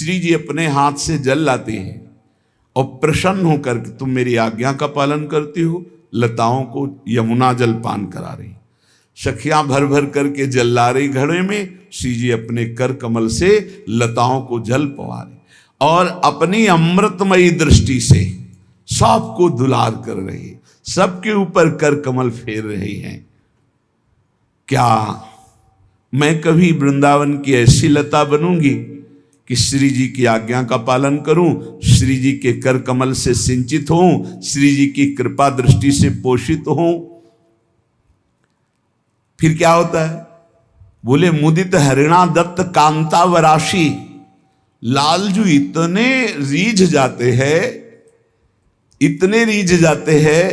श्री जी अपने हाथ से जल लाते हैं और प्रसन्न होकर तुम मेरी आज्ञा का पालन करती हो, लताओं को यमुना जल पान करा रही। सखियां भर भर करके जल ला रही घड़े में, श्री जी अपने कर कमल से लताओं को जल पवा रहे और अपनी अमृतमयी दृष्टि से सबको दुलार कर रही, सबके ऊपर कर कमल फेर रही हैं। क्या मैं कभी वृंदावन की ऐसी लता बनूंगी कि श्री जी की आज्ञा का पालन करूं, श्री जी के कर कमल से सिंचित हूं, श्री जी की कृपा दृष्टि से पोषित हूं? फिर क्या होता है? बोले मुदित हरिणा दत्त कांता वराशी। लालजू इतने रीझ जाते हैं, इतने रीझ जाते हैं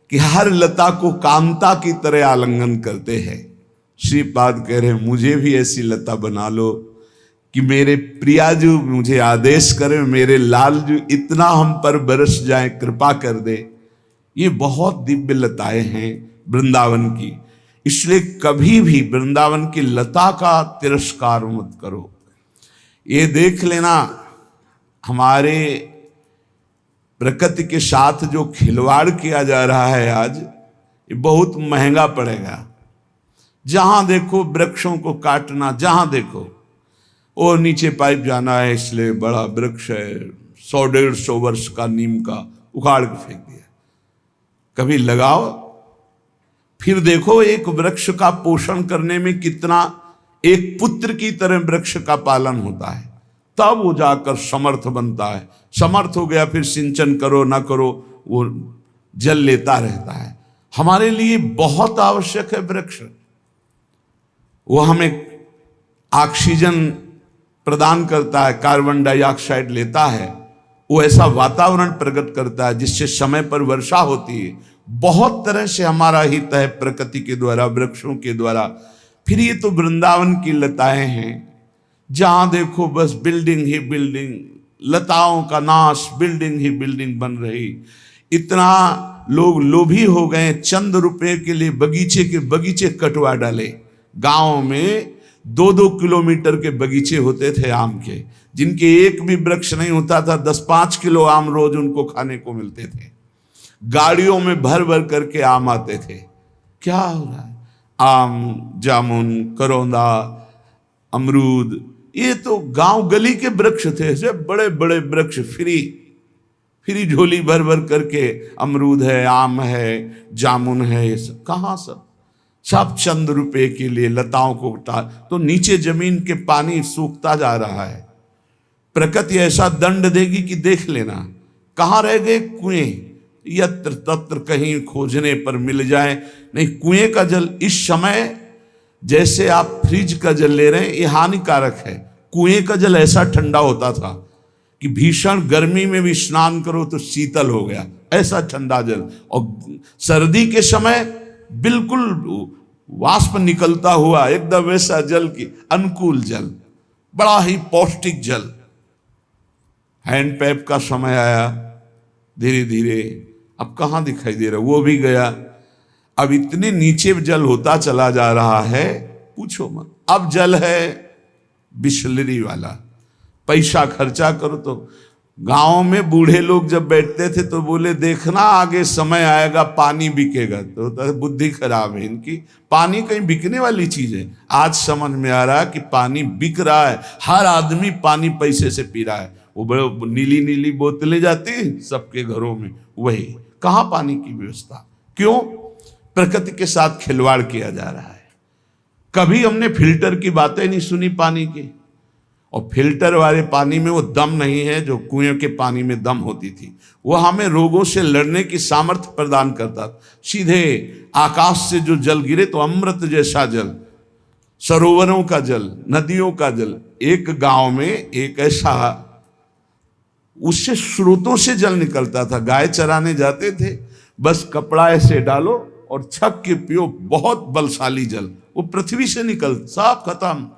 कि हर लता को कांता की तरह आलिंगन करते हैं। श्रीपाद कह रहे मुझे भी ऐसी लता बना लो कि मेरे प्रियाजू मुझे आदेश करें, मेरे लालजू इतना हम पर बरस जाए, कृपा कर दे। ये बहुत दिव्य लताएं हैं वृंदावन की, इसलिए कभी भी वृंदावन की लता का तिरस्कार मत करो। ये देख लेना, हमारे प्रकृति के साथ जो खिलवाड़ किया जा रहा है आज, ये बहुत महंगा पड़ेगा। जहां देखो वृक्षों को काटना, जहां देखो वो नीचे पाइप जाना है, इसलिए बड़ा वृक्ष है 100-150 वर्ष का नीम का, उखाड़ के फेंक दिया। कभी लगाओ, फिर देखो एक वृक्ष का पोषण करने में कितना एक पुत्र की तरह वृक्ष का पालन होता है, तब वो जाकर समर्थ बनता है। समर्थ हो गया फिर सिंचन करो ना करो, वो जल लेता रहता है। हमारे लिए बहुत आवश्यक है वृक्ष। वो हमें ऑक्सीजन प्रदान करता है, कार्बन डाइऑक्साइड लेता है, वो ऐसा वातावरण प्रकट करता है जिससे समय पर वर्षा होती है। बहुत तरह से हमारा हित है प्रकृति के द्वारा, वृक्षों के द्वारा। फिर ये तो वृंदावन की लताएं हैं, जहां देखो बस बिल्डिंग ही बिल्डिंग, लताओं का नाश, बिल्डिंग ही बिल्डिंग बन रही। इतना लोग लोभी हो गए, चंद रुपए के लिए बगीचे के बगीचे कटवा डाले। गांव में 2-2 किलोमीटर के बगीचे होते थे आम के, जिनके एक भी वृक्ष नहीं होता था, 10-5 किलो आम रोज उनको खाने को मिलते थे। गाड़ियों में भर भर करके आम आते थे। क्या हो रहा है? आम, जामुन, करौंदा, अमरूद, ये तो गांव गली के वृक्ष थे, ऐसे बड़े बड़े वृक्ष, फ्री झोली भर भर करके अमरूद है, आम है, जामुन है, ये सब कहाँ सब चंद रुपए के लिए लताओं को उठा, तो नीचे जमीन के पानी सूखता जा रहा है। प्रकृति ऐसा दंड देगी कि देख लेना। कहाँ रह गए कुएं? यत्र तत्र कहीं खोजने पर मिल जाए। नहीं, कुएं का जल इस समय जैसे आप फ्रिज का जल ले रहे हैं, ये हानिकारक है। कुएं का जल ऐसा ठंडा होता था कि भीषण गर्मी में भी स्नान करो तो शीतल हो गया, ऐसा ठंडा जल। और सर्दी के समय बिल्कुल वाष्प निकलता हुआ एकदम वैसा जल की अनुकूल जल, बड़ा ही पौष्टिक जल। हैंडपैप का समय आया धीरे धीरे, अब कहाँ दिखाई दे रहा, वो भी गया। अब इतने नीचे जल होता चला जा रहा है, पूछो मत। अब जल है बिसलरी वाला, पैसा खर्चा करो। तो गांव में बूढ़े लोग जब बैठते थे तो बोले देखना आगे समय आएगा पानी बिकेगा। तो बुद्धि खराब है इनकी, पानी कहीं बिकने वाली चीज है। आज समझ में आ रहा है कि पानी बिक रहा है, हर आदमी पानी पैसे से पी रहा है। वो बड़े नीली नीली बोतलें जाती हैं सबके घरों में, वही। कहाँ पानी की व्यवस्था? क्यों? प्रकृति के साथ खिलवाड़ किया जा रहा है। कभी हमने फिल्टर की बातें नहीं सुनी पानी की, और फिल्टर वाले पानी में वो दम नहीं है जो कुएं के पानी में दम होती थी। वो हमें रोगों से लड़ने की सामर्थ्य प्रदान करता। सीधे आकाश से जो जल गिरे तो अमृत जैसा जल, सरोवरों का जल, नदियों का जल। एक गांव में एक ऐसा, उससे स्रोतों से जल निकलता था। गाय चराने जाते थे, बस कपड़ा ऐसे डालो और छक के पियो, बहुत बलशाली जल। वो पृथ्वी से निकल, सब खत्म।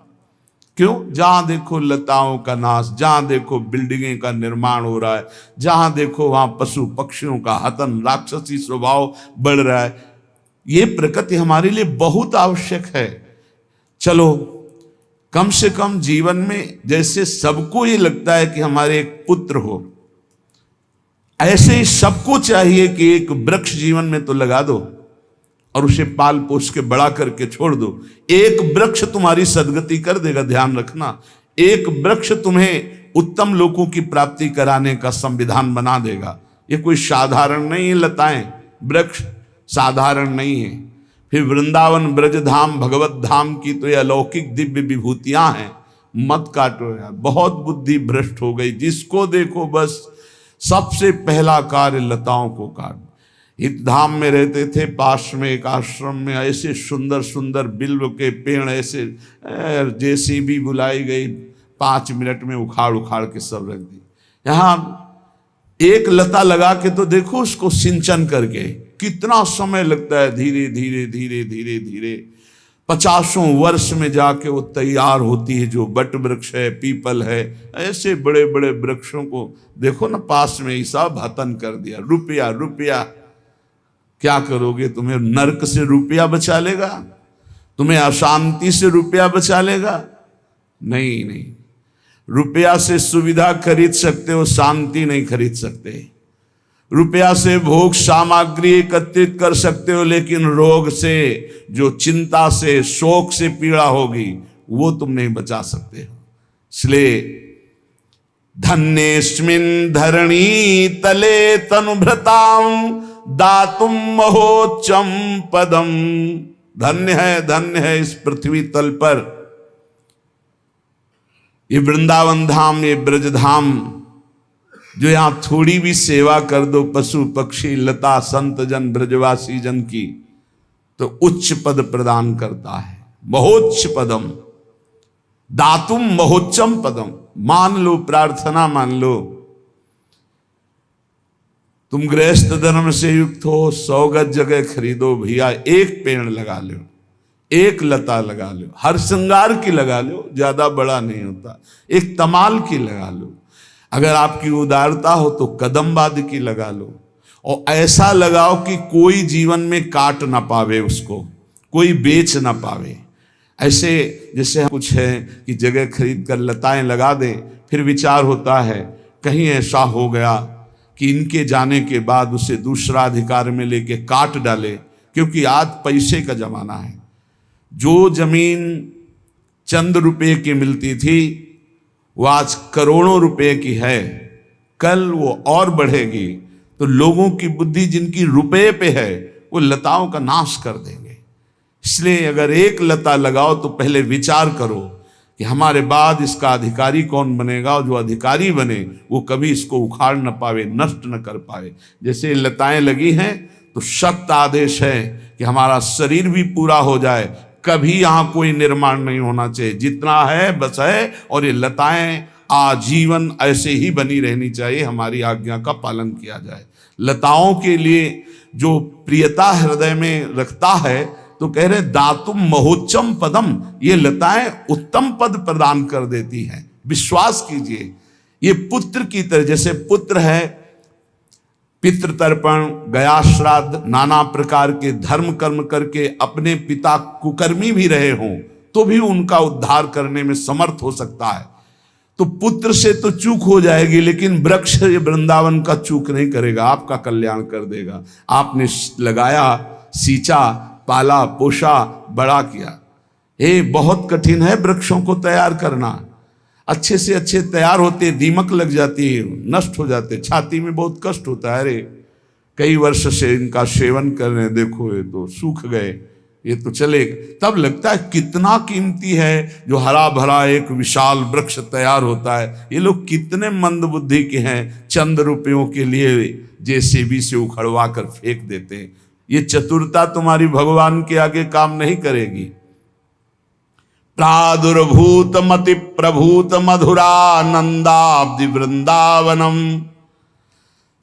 क्यों? जहां देखो लताओं का नाश, जहां देखो बिल्डिंगें का निर्माण हो रहा है, जहां देखो वहां पशु पक्षियों का हतन, राक्षसी स्वभाव बढ़ रहा है। ये प्रकृति हमारे लिए बहुत आवश्यक है। चलो कम से कम जीवन में जैसे सबको ये लगता है कि हमारे एक पुत्र हो, ऐसे ही सबको चाहिए कि एक वृक्ष जीवन में तो लगा दो और उसे पाल पोस के बड़ा करके छोड़ दो। एक वृक्ष तुम्हारी सदगति कर देगा, ध्यान रखना। एक वृक्ष तुम्हें उत्तम लोकों की प्राप्ति कराने का संविधान बना देगा। ये कोई साधारण नहीं है, लताएं वृक्ष साधारण नहीं है। फिर वृंदावन ब्रजधाम भगवत धाम की तो ये अलौकिक दिव्य विभूतियां हैं। मत काटो यार, बहुत बुद्धि भ्रष्ट हो गई। जिसको देखो बस सबसे पहला कार्य लताओं को काट। हित धाम में रहते थे, पास में एक आश्रम में ऐसे सुंदर सुंदर बिल्व के पेड़, ऐसे जेसीबी बुलाई गई, 5 मिनट में उखाड़ उखाड़ के सब रख दी। यहाँ एक लता लगा के तो देखो उसको सिंचन करके कितना समय लगता है। धीरे धीरे धीरे धीरे धीरे 50 वर्ष में जाके वो तैयार होती है। जो बट वृक्ष है, पीपल है, ऐसे बड़े बड़े वृक्षों को देखो ना, पास में ही सब हतन कर दिया। रुपया रुपया क्या करोगे? तुम्हें नरक से रुपया बचा लेगा? तुम्हें अशांति से रुपया बचा लेगा? नहीं नहीं, रुपया से सुविधा खरीद सकते हो, शांति नहीं खरीद सकते। रुपया से भोग सामग्री एकत्रित कर सकते हो, लेकिन रोग से, जो चिंता से, शोक से पीड़ा होगी, वो तुम नहीं बचा सकते हो। इसलिए धन्येस्मिन् धरणी तले तनुभृतां दातुम महोच्चम पदम। धन्य है इस पृथ्वी तल पर ये वृंदावन धाम, ये ब्रजधाम, जो यहां थोड़ी भी सेवा कर दो पशु पक्षी लता संत जन ब्रजवासी जन की, तो उच्च पद प्रदान करता है। महोच्च पदम दातुम महोच्चम पदम। मान लो, प्रार्थना मान लो। तुम गृहस्थ धर्म से युक्त हो, 100 गज जगह खरीदो भैया, एक पेड़ लगा लो, एक लता लगा लो, हर श्रृंगार की लगा लो, ज्यादा बड़ा नहीं होता, एक तमाल की लगा लो। अगर आपकी उदारता हो तो कदमबाद की लगा लो, और ऐसा लगाओ कि कोई जीवन में काट ना पावे, उसको कोई बेच ना पावे। ऐसे जैसे कुछ है कि जगह खरीद कर लताएं लगा दें, फिर विचार होता है कहीं ऐसा हो गया कि इनके जाने के बाद उसे दूसरा अधिकार में लेके काट डाले, क्योंकि आज पैसे का जमाना है। जो जमीन चंद रुपए की मिलती थी वो आज करोड़ों रुपए की है, कल वो और बढ़ेगी। तो लोगों की बुद्धि जिनकी रुपए पे है वो लताओं का नाश कर देंगे। इसलिए अगर एक लता लगाओ तो पहले विचार करो कि हमारे बाद इसका अधिकारी कौन बनेगा, और जो अधिकारी बने वो कभी इसको उखाड़ न पावे, नष्ट न कर पाए। जैसे लताएं लगी हैं तो सख्त आदेश है कि हमारा शरीर भी पूरा हो जाए, कभी यहाँ कोई निर्माण नहीं होना चाहिए। जितना है बस है, और ये लताएं आजीवन ऐसे ही बनी रहनी चाहिए, हमारी आज्ञा का पालन किया जाए। लताओं के लिए जो प्रियता हृदय में रखता है, तो कह रहे दातुम महोच्चम पदम, ये लताएं उत्तम पद प्रदान कर देती हैं। विश्वास कीजिए, ये पुत्र की तरह, जैसे पुत्र है, पितृतर्पण, गया श्राद्ध, नाना प्रकार के धर्म कर्म करके अपने पिता कुकर्मी भी रहे हों तो भी उनका उद्धार करने में समर्थ हो सकता है। तो पुत्र से तो चूक हो जाएगी, लेकिन वृक्ष वृंदावन का चूक नहीं करेगा, आपका कल्याण कर देगा। आपने लगाया, सींचा, पाला, पोषा, बड़ा किया। ये बहुत कठिन है वृक्षों को तैयार करना। अच्छे से अच्छे तैयार होते, दीमक लग जाती है, नष्ट हो जाते, छाती में बहुत कष्ट होता है। अरे कई वर्ष से इनका सेवन कर रहे हैं, देखो ये तो सूख गए, ये तो चले। तब लगता है कितना कीमती है जो हरा भरा एक विशाल वृक्ष तैयार होता है। ये लोग कितने मंद बुद्धि के हैं, चंद रुपयों के लिए जेसीबी से उखड़वा कर फेंक देते हैं। ये चतुरता तुम्हारी भगवान के आगे काम नहीं करेगी। प्रादुर्भूत मति प्रभूत मधुरानंदाब्धि वृंदावनम।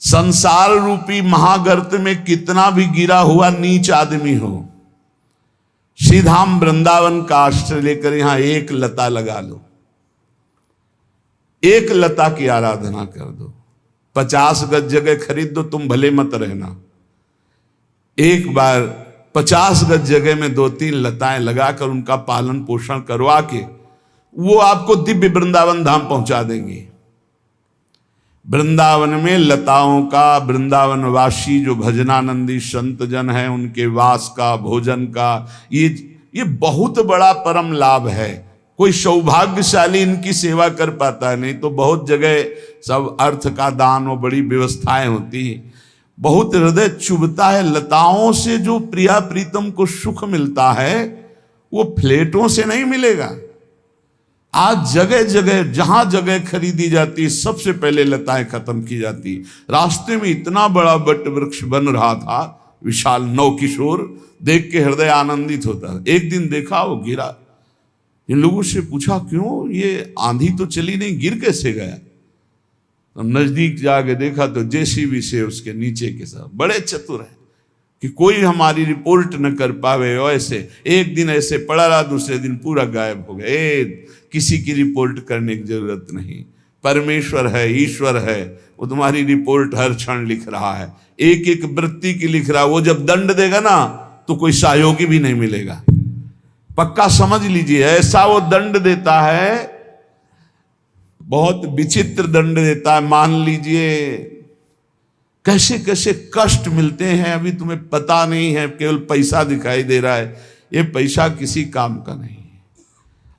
संसार रूपी महागर्त में कितना भी गिरा हुआ नीच आदमी हो, श्रीधाम वृंदावन का आश्रय लेकर यहां एक लता लगा लो, एक लता की आराधना कर दो। 50 गज जगह खरीद दो, तुम भले मत रहना। एक बार 50 गज जगह में 2-3 लताएं लगाकर उनका पालन पोषण करवा के वो आपको दिव्य वृंदावन धाम पहुंचा देंगी। वृंदावन में लताओं का, वृंदावनवासी जो भजनानंदी संत जन है उनके वास का, भोजन का, ये बहुत बड़ा परम लाभ है। कोई सौभाग्यशाली इनकी सेवा कर पाता है, नहीं तो बहुत जगह सब अर्थ का दान और बड़ी व्यवस्थाएं होती हैं। बहुत हृदय चुभता है। लताओं से जो प्रिया प्रीतम को सुख मिलता है वो फ्लेटों से नहीं मिलेगा। आज जगह जगह जहां जगह खरीदी जाती सबसे पहले लताएं खत्म की जाती। रास्ते में इतना बड़ा वट वृक्ष बन रहा था, विशाल नवकिशोर, देख के हृदय आनंदित होता। एक दिन देखा वो गिरा। इन लोगों से पूछा क्यों, ये आंधी तो चली नहीं, गिर कैसे गया? नजदीक जाके देखा तो जेसीबी से उसके नीचे के सब बड़े चतुर है कि कोई हमारी रिपोर्ट न कर पावे। ऐसे एक दिन ऐसे पड़ा रहा, दूसरे दिन पूरा गायब हो गया। किसी की रिपोर्ट करने की जरूरत नहीं। परमेश्वर है, ईश्वर है, वो तुम्हारी रिपोर्ट हर क्षण लिख रहा है, एक एक वृत्ति की लिख रहा है। वो जब दंड देगा ना तो कोई सहयोगी भी नहीं मिलेगा, पक्का समझ लीजिए। ऐसा वो दंड देता है, बहुत विचित्र दंड देता है। मान लीजिए कैसे कैसे कष्ट मिलते हैं, अभी तुम्हें पता नहीं है, केवल पैसा दिखाई दे रहा है। ये पैसा किसी काम का नहीं है।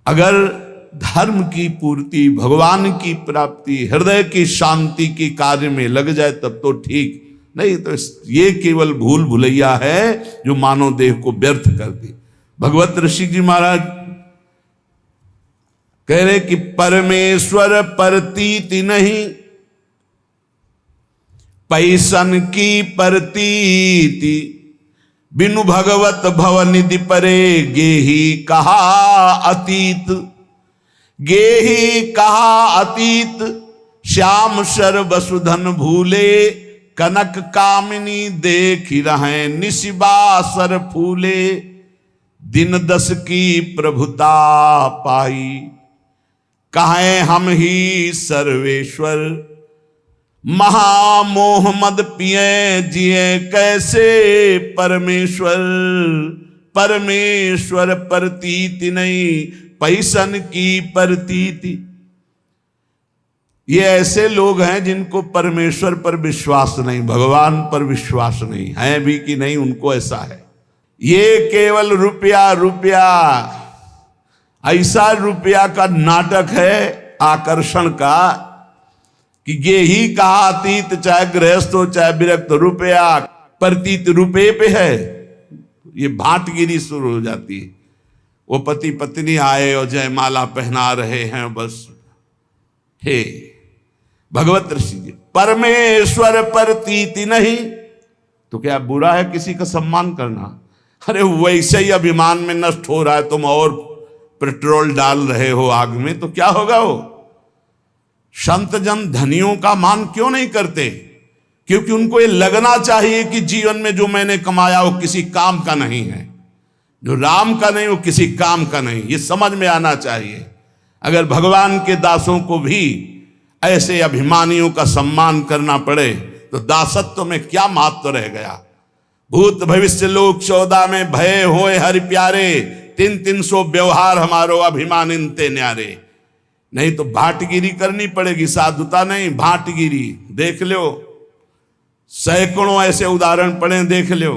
अगर धर्म की पूर्ति, भगवान की प्राप्ति, हृदय की शांति की कार्य में लग जाए तब तो ठीक, नहीं तो ये केवल भूल भुलैया है जो मानव देह को व्यर्थ कर दी। भगवत ऋषि जी महाराज कह रहे कि परमेश्वर प्रतीति नहीं, पैसन की प्रतीति, बिनु भगवत भवनिधि परे गेही कहा अतीत। गेही कहा अतीत, श्याम शर वसुधन भूले, कनक कामिनी देख रहे निशिबासर फूले। दिन दस की प्रभुता पाई, कहें हम ही सर्वेश्वर। महामोह मद पिए जिए कैसे परमेश्वर। परमेश्वर प्रतीति नहीं, पैसन की प्रतीति। ये ऐसे लोग हैं जिनको परमेश्वर पर विश्वास नहीं, भगवान पर विश्वास नहीं है भी कि नहीं, उनको ऐसा है। ये केवल रुपया रुपया, ऐसा रुपया का नाटक है आकर्षण का कि ये ही कहा अतीत, चाहे गृहस्थ हो चाहे विरक्त, रुपया प्रतीत रुपये पे है। ये भाटगिरी शुरू हो जाती है। वो पति पत्नी आए और जयमाला पहना रहे हैं, बस हे भगवत ऋषि जी, परमेश्वर प्रतीति नहीं तो क्या बुरा है किसी का सम्मान करना? अरे वैसे ही अभिमान में नष्ट हो रहा है, तुम और पेट्रोल डाल रहे हो आग में, तो क्या होगा? वो संत जन धनियों का मान क्यों नहीं करते? क्योंकि उनको ये लगना चाहिए कि जीवन में जो मैंने कमाया वो किसी काम का नहीं है, जो राम का नहीं वो किसी काम का नहीं। ये समझ में आना चाहिए। अगर भगवान के दासों को भी ऐसे अभिमानियों का सम्मान करना पड़े तो दासत्व में क्या महत्व रह गया। भूत भविष्य लोक 14 में भय होए हरि प्यारे, 300 व्यवहार हमारो अभिमानिनते न्यारे। नहीं तो भाटगिरी करनी पड़ेगी, साधुता नहीं, भाटगिरी। देख लो, सैकड़ों ऐसे उदाहरण पड़े, देख लो।